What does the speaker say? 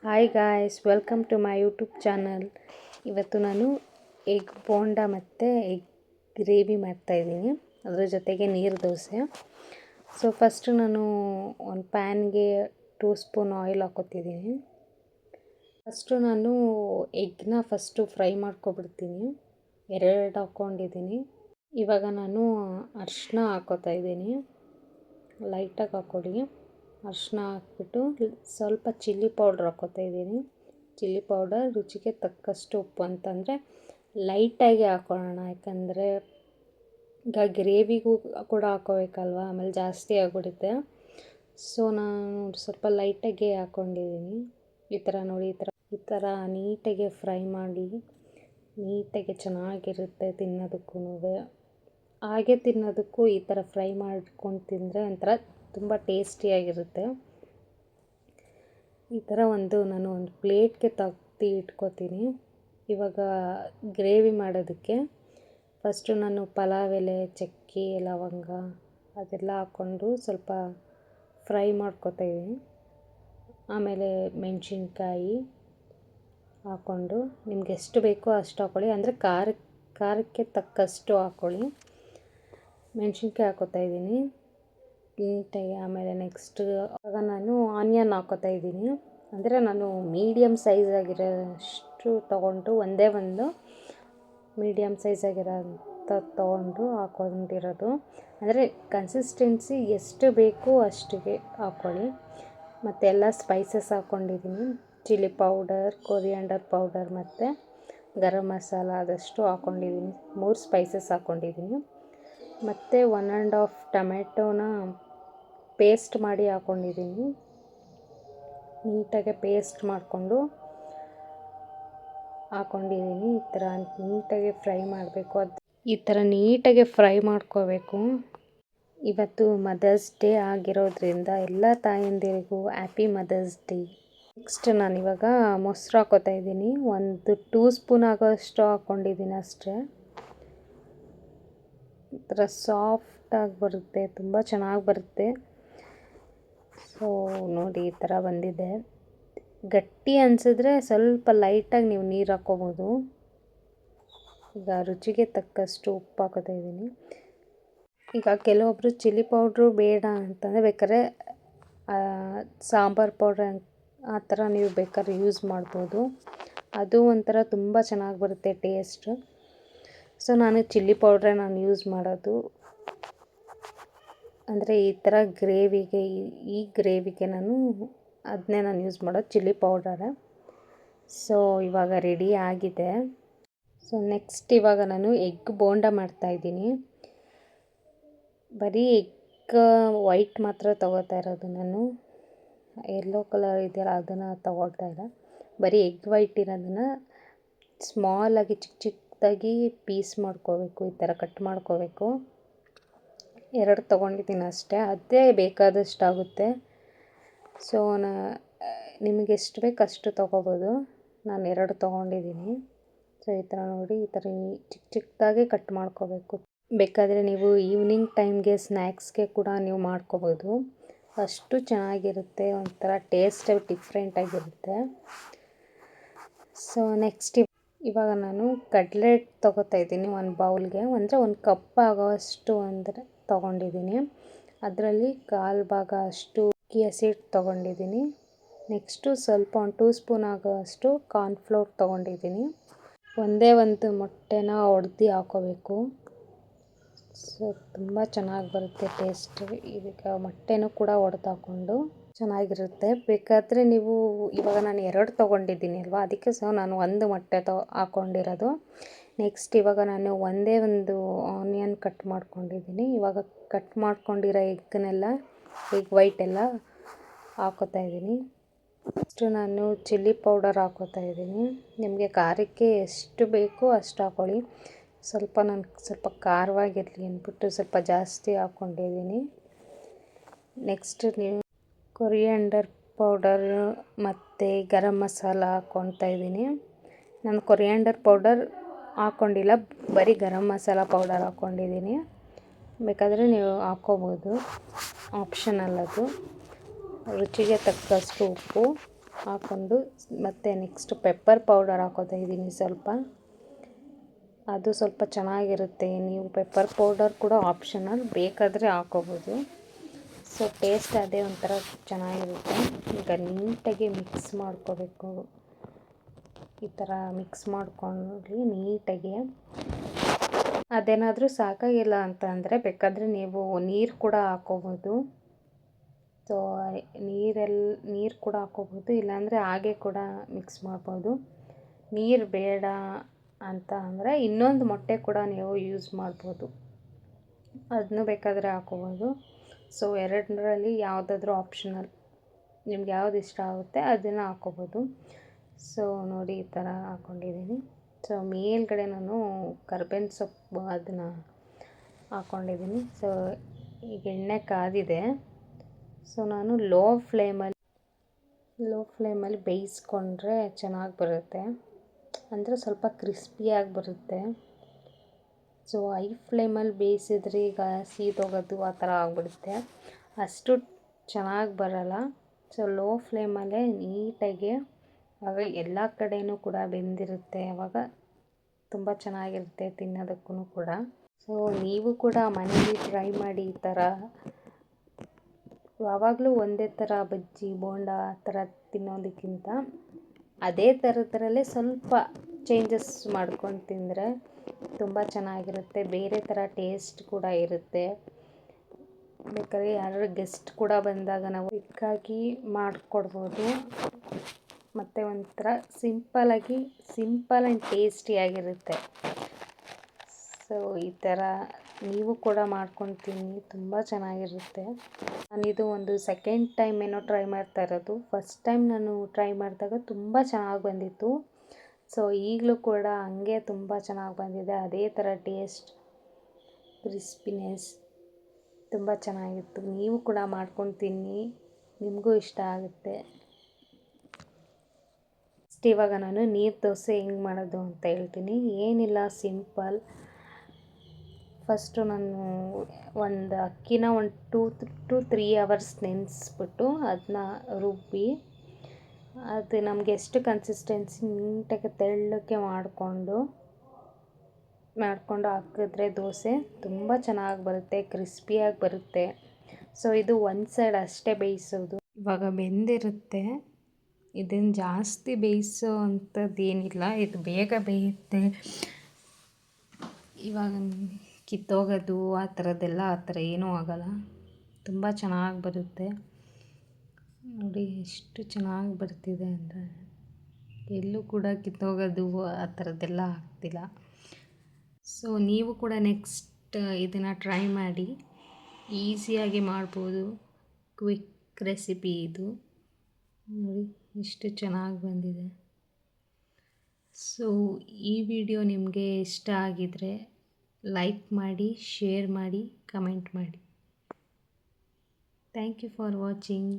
Hi guys, welcome to my YouTube channel. ಇವತ್ತು ನಾನು egg bonda ಮತ್ತು ಎಗ್ ಗ್ರೇವಿ ಮಾಡ್ತಾಯಿದ್ದೀನಿ, ಅದರ ಜೊತೆಗೆ ನೀರು ದೋಸೆ. ಫಸ್ಟು ನಾನು ಒಂದು ಪ್ಯಾನ್ಗೆ 2 ಸ್ಪೂನ್ ಆಯಿಲ್ ಹಾಕೋತಿದ್ದೀನಿ. ಫಸ್ಟು ನಾನು ಎಗ್ನ ಫ್ರೈ ಮಾಡ್ಕೊಬಿಡ್ತೀನಿ. 2 ಹಾಕ್ಕೊಂಡಿದ್ದೀನಿ. ಇವಾಗ ನಾನು ಅರಿಶಿನ ಹಾಕ್ಕೋತಾಯಿದ್ದೀನಿ. ಲೈಟಾಗಿ ಹಾಕ್ಕೊಳ್ಳಿ. ಅರಿಶಿನ ಹಾಕ್ಬಿಟ್ಟು ಸ್ವಲ್ಪ ಚಿಲ್ಲಿ ಪೌಡ್ರ್ ಹಾಕ್ಕೋತಾಯಿದ್ದೀನಿ. ಚಿಲ್ಲಿ ಪೌಡರ್, ರುಚಿಗೆ ತಕ್ಕಷ್ಟು ಉಪ್ಪು. ಅಂತಂದರೆ ಲೈಟಾಗಿ ಹಾಕ್ಕೊಳ್ಳೋಣ, ಯಾಕಂದರೆ ಈಗ ಗ್ರೇವಿಗೂ ಕೂಡ ಹಾಕ್ಕೋಬೇಕಲ್ವ, ಆಮೇಲೆ ಜಾಸ್ತಿ ಆಗಿಬಿಡುತ್ತೆ. ನಾನು ಸ್ವಲ್ಪ ಲೈಟಾಗಿ ಹಾಕ್ಕೊಂಡಿದ್ದೀನಿ. ಈ ಥರ ನೋಡಿ, ಈ ಥರ ನೀಟಾಗಿ ಫ್ರೈ ಮಾಡಿ, ನೀಟಾಗಿ ಚೆನ್ನಾಗಿರುತ್ತೆ ತಿನ್ನೋದಕ್ಕೂ. ಹಾಗೆ ತಿನ್ನೋದಕ್ಕೂ ಈ ಥರ ಫ್ರೈ ಮಾಡ್ಕೊಂಡು ತಿಂದರೆ ಒಂಥರ ತುಂಬ ಟೇಸ್ಟಿಯಾಗಿರುತ್ತೆ. ಈ ಥರ ನಾನು ಒಂದು ಪ್ಲೇಟ್ಗೆ ತೆಗ್ದು ಇಟ್ಕೋತೀನಿ. ಇವಾಗ ಗ್ರೇವಿ ಮಾಡೋದಕ್ಕೆ ಫಸ್ಟು ನಾನು ಪಲಾವ್ ಎಲೆ, ಚಕ್ಕೆ, ಲವಂಗ ಅದೆಲ್ಲ ಹಾಕ್ಕೊಂಡು ಸ್ವಲ್ಪ ಫ್ರೈ ಮಾಡ್ಕೋತಾಯಿದ್ದೀನಿ. ಆಮೇಲೆ ಮೆಣಸಿನ್ಕಾಯಿ ಹಾಕ್ಕೊಂಡು, ನಿಮ್ಗೆ ಎಷ್ಟು ಬೇಕೋ ಅಷ್ಟು ಹಾಕ್ಕೊಳ್ಳಿ, ಅಂದರೆ ಖಾರಕ್ಕೆ ತಕ್ಕಷ್ಟು ಹಾಕ್ಕೊಳ್ಳಿ. ಮೆಣಸಿನ್ಕಾಯಿ ಹಾಕ್ಕೋತಾಯಿದ್ದೀನಿ ನೀಟಾಗಿ. ಆಮೇಲೆ ನೆಕ್ಸ್ಟ್ ಆಗ ನಾನು ಆನಿಯನ್ ಹಾಕ್ಕೋತಾಯಿದ್ದೀನಿ. ಅಂದರೆ ನಾನು ಮೀಡಿಯಮ್ ಸೈಜ್ ಆಗಿರೋಷ್ಟು ತೊಗೊಂಡು, ಒಂದೇ ಒಂದು ಮೀಡಿಯಮ್ ಸೈಜ್ ಆಗಿರೋಂಥ ತೊಗೊಂಡು ಹಾಕ್ಕೊಂಡಿರೋದು. ಅಂದರೆ ಕನ್ಸಿಸ್ಟೆನ್ಸಿ ಎಷ್ಟು ಬೇಕು ಅಷ್ಟಿಗೆ ಹಾಕ್ಕೊಳ್ಳಿ. ಮತ್ತು ಎಲ್ಲ ಸ್ಪೈಸಸ್ ಹಾಕ್ಕೊಂಡಿದ್ದೀನಿ. ಚಿಲ್ಲಿ ಪೌಡರ್, ಕೊರಿಯಾಂಡರ್ ಪೌಡರ್ ಮತ್ತು ಗರಂ ಮಸಾಲ ಆದಷ್ಟು ಹಾಕ್ಕೊಂಡಿದ್ದೀನಿ. 3 ಸ್ಪೈಸಸ್ ಹಾಕ್ಕೊಂಡಿದ್ದೀನಿ. ಮತ್ತು 1½ ಟೊಮೆಟೊನ ಪೇಸ್ಟ್ ಮಾಡಿ ಹಾಕ್ಕೊಂಡಿದ್ದೀನಿ. ನೀಟಾಗಿ ಪೇಸ್ಟ್ ಮಾಡಿಕೊಂಡು ಹಾಕ್ಕೊಂಡಿದ್ದೀನಿ. ಈ ಥರ ನೀಟಾಗಿ ಫ್ರೈ ಮಾಡಬೇಕು. ಈ ಥರ ನೀಟಾಗಿ ಫ್ರೈ ಮಾಡ್ಕೋಬೇಕು. ಇವತ್ತು ಮದರ್ಸ್ ಡೇ ಆಗಿರೋದ್ರಿಂದ ಎಲ್ಲ ತಾಯಂದಿರಿಗೂ ಹ್ಯಾಪಿ ಮದರ್ಸ್ ಡೇ. ನೆಕ್ಸ್ಟ್ ನಾನಿವಾಗ ಮೊಸರು ಹಾಕ್ಕೋತಾಯಿದ್ದೀನಿ. ಒಂದು 2 ಸ್ಪೂನ್ ಆಗೋಷ್ಟು ಹಾಕ್ಕೊಂಡಿದ್ದೀನಿ ಅಷ್ಟೇ. ಈ ಥರ ಸಾಫ್ಟಾಗಿ ಬರುತ್ತೆ, ತುಂಬ ಚೆನ್ನಾಗಿ ಬರುತ್ತೆ. ನೋಡಿ, ಈ ಥರ ಬಂದಿದೆ. ಗಟ್ಟಿ ಅನಿಸಿದ್ರೆ ಸ್ವಲ್ಪ ಲೈಟಾಗಿ ನೀವು ನೀರು ಹಾಕ್ಕೋಬೋದು. ಈಗ ರುಚಿಗೆ ತಕ್ಕಷ್ಟು ಉಪ್ಪು ಹಾಕ್ಕೋತಾಯಿದ್ದೀನಿ. ಈಗ ಕೆಲವೊಬ್ಬರು ಚಿಲ್ಲಿ ಪೌಡ್ರು ಬೇಡ ಅಂತಂದರೆ ಬೇಕಾದ್ರೆ ಸಾಂಬಾರು ಪೌಡ್ರ್ ಆ ಥರ ನೀವು ಬೇಕಾದ್ರೆ ಯೂಸ್ ಮಾಡ್ಬೋದು. ಅದು ಒಂಥರ ತುಂಬ ಚೆನ್ನಾಗಿ ಬರುತ್ತೆ ಟೇಸ್ಟು. ನಾನು ಚಿಲ್ಲಿ ಪೌಡ್ರೇ ಯೂಸ್ ಮಾಡೋದು. ಅಂದರೆ ಈ ಥರ ಗ್ರೇವಿಗೆ, ಈ ಗ್ರೇವಿಗೆ ಅದನ್ನೇ ನಾನು ಯೂಸ್ ಮಾಡೋದು, ಚಿಲ್ಲಿ ಪೌಡರ. ಇವಾಗ ರೆಡಿ ಆಗಿದೆ. ನೆಕ್ಸ್ಟ್ ಇವಾಗ ನಾನು ಎಗ್ ಬೋಂಡ ಮಾಡ್ತಾಯಿದ್ದೀನಿ. ಬರೀ ಎಗ್ ವೈಟ್ ಮಾತ್ರ ತೊಗೋತಾ ಇರೋದು ನಾನು. ಯೆಲ್ಲೋ ಕಲರ್ ಇದೆಯಲ್ಲ ಅದನ್ನು ತೊಗೊಳ್ತಾ ಇಲ್ಲ. ಬರೀ ಎಗ್ ವೈಟ್ ಇರೋದನ್ನು ಸ್ಮಾಲಾಗಿ ಚಿಕ್ಕದಾಗಿ ಪೀಸ್ ಮಾಡ್ಕೋಬೇಕು. ಈ ಥರ ಕಟ್ ಮಾಡ್ಕೋಬೇಕು. 2 ತೊಗೊಂಡಿದ್ದೀನಿ ಅಷ್ಟೇ, ಅದೇ ಬೇಕಾದಷ್ಟು ಆಗುತ್ತೆ. ನಿಮಗೆ ಎಷ್ಟು ಬೇಕು ಅಷ್ಟು ತೊಗೋಬೋದು. ನಾನು 2 ತೊಗೊಂಡಿದ್ದೀನಿ. ಈ ಥರ ನೋಡಿ, ಈ ಥರ ಚಿಕ್ಕದಾಗಿ ಕಟ್ ಮಾಡ್ಕೋಬೇಕು. ಬೇಕಾದರೆ ನೀವು ಈವ್ನಿಂಗ್ ಟೈಮ್ಗೆ ಸ್ನ್ಯಾಕ್ಸ್ಗೆ ಕೂಡ ನೀವು ಮಾಡ್ಕೋಬೋದು. ಅಷ್ಟು ಚೆನ್ನಾಗಿರುತ್ತೆ, ಒಂಥರ ಟೇಸ್ಟ್ ಡಿಫ್ರೆಂಟಾಗಿರುತ್ತೆ. ನೆಕ್ಸ್ಟ್ ಇವಾಗ ನಾನು ಕಡಲೆ ತೊಗೋತಾಯಿದ್ದೀನಿ. ಒಂದು ಬೌಲ್ಗೆ ಅಂದರೆ 1 ಕಪ್ ಆಗೋಷ್ಟು ತೊಗೊಂಡಿದ್ದೀನಿ. ಅದರಲ್ಲಿ 1/4 ಭಾಗ ಅಷ್ಟು ಚಿಯಾ ಸೀಡ್ ತೊಗೊಂಡಿದ್ದೀನಿ. ನೆಕ್ಸ್ಟು ಸ್ವಲ್ಪ 1 2 ಸ್ಪೂನ್ ಆಗೋಷ್ಟು ಕಾರ್ನ್ಫ್ಲೋರ್ ತೊಗೊಂಡಿದ್ದೀನಿ. ಒಂದೇ ಒಂದು ಮೊಟ್ಟೆನ ಒಡೆದು ಹಾಕ್ಕೋಬೇಕು. ತುಂಬ ಚೆನ್ನಾಗಿ ಬರುತ್ತೆ ಟೇಸ್ಟ್. ಇದಕ್ಕೆ ಮೊಟ್ಟೆನೂ ಕೂಡ ಒಡೆದು ಹಾಕ್ಕೊಂಡು ಚೆನ್ನಾಗಿರುತ್ತೆ. ಬೇಕಾದರೆ ನೀವು, ಇವಾಗ ನಾನು 2 ತೊಗೊಂಡಿದ್ದೀನಿ ಅಲ್ವಾ, ಅದಕ್ಕೆ ನಾನು 1 ಮೊಟ್ಟೆ ಹಾಕ್ಕೊಂಡಿರೋದು. ನೆಕ್ಸ್ಟ್ ಇವಾಗ ನಾನು ಒಂದೇ ಒಂದು ಆನಿಯನ್ ಕಟ್ ಮಾಡ್ಕೊಂಡಿದ್ದೀನಿ. ಇವಾಗ ಕಟ್ ಮಾಡ್ಕೊಂಡಿರೋ ಎಗ್ ವೈಟ್ ಎಲ್ಲ ಹಾಕ್ಕೋತಾಯಿದ್ದೀನಿ. ನೆಕ್ಸ್ಟು ನಾನು ಚಿಲ್ಲಿ ಪೌಡರ್ ಹಾಕ್ಕೋತಾಯಿದ್ದೀನಿ. ನಿಮಗೆ ಖಾರಕ್ಕೆ ಎಷ್ಟು ಬೇಕೋ ಅಷ್ಟು ಹಾಕ್ಕೊಳ್ಳಿ. ನಾನು ಸ್ವಲ್ಪ ಖಾರವಾಗಿರಲಿ ಅಂದ್ಬಿಟ್ಟು ಸ್ವಲ್ಪ ಜಾಸ್ತಿ ಹಾಕ್ಕೊಂಡಿದ್ದೀನಿ. ನೆಕ್ಸ್ಟ್ ನೀವು ಕೊರಿಯಾಂಡರ್ ಪೌಡರ್ ಮತ್ತು ಗರಂ ಮಸಾಲ ಹಾಕ್ಕೊತಾಯಿದ್ದೀನಿ. ನಾನು ಕೊರಿಯಾಂಡರ್ ಪೌಡರ್ ಹಾಕ್ಕೊಂಡಿಲ್ಲ, ಬರೀ ಗರಂ ಮಸಾಲ ಪೌಡರ್ ಹಾಕ್ಕೊಂಡಿದ್ದೀನಿ. ಬೇಕಾದರೆ ನೀವು ಹಾಕ್ಕೋಬೋದು, ಆಪ್ಷನಲ್ ಅದು. ರುಚಿಗೆ ತಕ್ಕಷ್ಟು ಉಪ್ಪು. ಹಾಕ್ಕೊಂಡು ಮತ್ತು ನೆಕ್ಸ್ಟ್ ಪೆಪ್ಪರ್ ಪೌಡರ್ ಹಾಕೋತಾ ಇದ್ದೀನಿ ಸ್ವಲ್ಪ. ಅದು ಸ್ವಲ್ಪ ಚೆನ್ನಾಗಿರುತ್ತೆ. ನೀವು ಪೆಪ್ಪರ್ ಪೌಡರ್ ಕೂಡ ಆಪ್ಷನಲ್, ಬೇಕಾದರೆ ಹಾಕೋಬೋದು. ಸೊ ಟೇಸ್ಟ್ ಅದೇ ಒಂಥರ ಚೆನ್ನಾಗಿರುತ್ತೆ. ಈಗ ನೀಟಾಗಿ ಮಿಕ್ಸ್ ಮಾಡ್ಕೋಬೇಕು. ಈ ಥರ ಮಿಕ್ಸ್ ಮಾಡ್ಕೊಂಡ್ರಿ ನೀಟಾಗಿ. ಅದೇನಾದರೂ ಸಾಕಾಗಿಲ್ಲ ಅಂತ ಅಂದರೆ ಬೇಕಾದರೆ ನೀವು ನೀರು ಕೂಡ ಹಾಕೋಬೋದು. ಸೊ ನೀರು ಕೂಡ ಹಾಕೋಬೋದು, ಇಲ್ಲಾಂದರೆ ಹಾಗೆ ಕೂಡ ಮಿಕ್ಸ್ ಮಾಡ್ಬೋದು. ನೀರು ಬೇಡ ಅಂತ ಅಂದರೆ ಇನ್ನೊಂದು ಮೊಟ್ಟೆ ಕೂಡ ನೀವು ಯೂಸ್ ಮಾಡ್ಬೋದು, ಅದನ್ನು ಬೇಕಾದರೆ ಹಾಕೋಬೋದು. ಸೊ ಎರಡರಲ್ಲಿ ಯಾವುದಾದ್ರೂ ಆಪ್ಷನಲ್, ನಿಮ್ಗೆ ಯಾವ್ದು ಇಷ್ಟ ಆಗುತ್ತೆ ಅದನ್ನು ಹಾಕೋಬೋದು. ಸೊ ನೋಡಿ ಈ ಥರ ಹಾಕ್ಕೊಂಡಿದ್ದೀನಿ. ಸೊ ಮೇಲ್ಗಡೆ ನಾನು ಕರ್ಬೇವಿನ ಸೊಪ್ಪು ಅದನ್ನು ಹಾಕ್ಕೊಂಡಿದ್ದೀನಿ. ಸೊ ಈಗ ಎಣ್ಣೆ ಕಾದಿದೆ. ಸೊ ನಾನು ಲೋ ಫ್ಲೇಮಲ್ಲಿ ಬೇಯಿಸ್ಕೊಂಡ್ರೆ ಚೆನ್ನಾಗಿ ಬರುತ್ತೆ, ಅಂದರೆ ಸ್ವಲ್ಪ ಕ್ರಿಸ್ಪಿಯಾಗಿ ಬರುತ್ತೆ. ಸೊ ಹೈ ಫ್ಲೇಮಲ್ಲಿ ಬೇಯಿಸಿದ್ರೆ ಈಗ ಸೀದೋಗೋದು ಆ ಥರ ಆಗಿಬಿಡುತ್ತೆ, ಅಷ್ಟು ಚೆನ್ನಾಗಿ ಬರೋಲ್ಲ. ಸೊ ಲೋ ಫ್ಲೇಮಲ್ಲೇ ನೀಟಾಗಿ, ಆಗ ಎಲ್ಲ ಕಡೆಯೂ ಕೂಡ ಬೆಂದಿರುತ್ತೆ, ಆವಾಗ ತುಂಬ ಚೆನ್ನಾಗಿರುತ್ತೆ ತಿನ್ನೋದಕ್ಕೂ ಕೂಡ. ಸೊ ನೀವು ಕೂಡ ಮನೇಲಿ ಟ್ರೈ ಮಾಡಿ. ಈ ಥರ ಯಾವಾಗಲೂ ಒಂದೇ ಥರ ಬಜ್ಜಿ ಬೋಂಡ ಆ ಥರ ತಿನ್ನೋದಕ್ಕಿಂತ ಅದೇ ಥರದರಲ್ಲೇ ಸ್ವಲ್ಪ ಚೇಂಜಸ್ ಮಾಡ್ಕೊಂಡು ತಿಂದರೆ ತುಂಬ ಚೆನ್ನಾಗಿರುತ್ತೆ. ಬೇರೆ ಥರ ಟೇಸ್ಟ್ ಕೂಡ ಇರುತ್ತೆ. ಬೇಕಾದ್ರೆ ಯಾರು ಗೆಸ್ಟ್ ಕೂಡ ಬಂದಾಗ ನಾವು ಕ್ವಿಕ್ಕಾಗಿ ಮಾಡಿಕೊಡ್ಬೋದು. ಮತ್ತು ಒಂಥರ ಸಿಂಪಲ್ ಆ್ಯಂಡ್ ಟೇಸ್ಟಿಯಾಗಿರುತ್ತೆ. ಸೊ ಈ ಥರ ನೀವು ಕೂಡ ಮಾಡ್ಕೊಂಡು ತಿನ್ನಿ, ತುಂಬ ಚೆನ್ನಾಗಿರುತ್ತೆ. ನಾನಿದು ಒಂದು ಸೆಕೆಂಡ್ ಟೈಮ್ ಏನೋ ಟ್ರೈ ಮಾಡ್ತಾ ಇರೋದು. ಫಸ್ಟ್ ಟೈಮ್ ನಾನು ಟ್ರೈ ಮಾಡಿದಾಗ ತುಂಬ ಚೆನ್ನಾಗಿ ಬಂದಿತ್ತು. ಸೊ ಈಗಲೂ ಕೂಡ ಹಂಗೆ ತುಂಬ ಚೆನ್ನಾಗಿ ಬಂದಿದೆ. ಅದೇ ಥರ ಟೇಸ್ಟ್, ಕ್ರಿಸ್ಪಿನೆಸ್ ತುಂಬ ಚೆನ್ನಾಗಿತ್ತು. ನೀವು ಕೂಡ ಮಾಡ್ಕೊಂಡು ತಿನ್ನಿ, ನಿಮಗೂ ಇಷ್ಟ ಆಗುತ್ತೆ. ಇವಾಗ ನಾನು ನೀರು ದೋಸೆ ಹೆಂಗೆ ಮಾಡೋದು ಅಂತ ಹೇಳ್ತೀನಿ. ಏನಿಲ್ಲ, ಸಿಂಪಲ್. ಫಸ್ಟು ನಾನು ಒಂದು ಅಕ್ಕಿನ 2 to 3 hours ನೆನೆಸ್ಬಿಟ್ಟು ಅದನ್ನ ರುಬ್ಬಿ, ಅದು ನಮಗೆ ಎಷ್ಟು ಕನ್ಸಿಸ್ಟೆನ್ಸಿ ನೀಟಾಗಿ ತೆಳ್ಳಗೆ ಮಾಡಿಕೊಂಡು ಹಾಕಿದ್ರೆ ದೋಸೆ ತುಂಬ ಚೆನ್ನಾಗಿ ಬರುತ್ತೆ, ಕ್ರಿಸ್ಪಿಯಾಗಿ ಬರುತ್ತೆ. ಸೊ ಇದು ಒಂದು ಸೈಡ್ ಅಷ್ಟೇ ಬೇಯಿಸೋದು. ಇವಾಗ ಬೆಂದಿರುತ್ತೆ, ಇದನ್ನು ಜಾಸ್ತಿ ಬೇಯಿಸೋ ಅಂಥದ್ದು ಏನಿಲ್ಲ, ಇದು ಬೇಗ ಬೇಯುತ್ತೆ. ಇವಾಗ ಕಿತ್ತೋಗೋದು ಆ ಥರ ಏನೂ ಆಗೋಲ್ಲ, ತುಂಬ ಚೆನ್ನಾಗಿ ಬರುತ್ತೆ. ನೋಡಿ ಎಷ್ಟು ಚೆನ್ನಾಗಿ ಬರ್ತಿದೆ ಅಂದರೆ ಎಲ್ಲೂ ಕೂಡ ಕಿತ್ತೋಗೋದು ಆ ಥರದ್ದೆಲ್ಲ ಆಗ್ತಿಲ್ಲ. ಸೊ ನೀವು ಕೂಡ ನೆಕ್ಸ್ಟ್ ಇದನ್ನು ಟ್ರೈ ಮಾಡಿ, ಈಸಿಯಾಗಿ ಮಾಡ್ಬೋದು. ಕ್ವಿಕ್ ರೆಸಿಪಿ ಇದು. ನೋಡಿ ಎಷ್ಟು ಚೆನ್ನಾಗಿ ಬಂದಿದೆ. ಸೊ ಈ ವಿಡಿಯೋ ನಿಮಗೆ ಇಷ್ಟ ಆಗಿದರೆ ಲೈಕ್ ಮಾಡಿ, ಶೇರ್ ಮಾಡಿ, ಕಮೆಂಟ್ ಮಾಡಿ. Thank you for watching.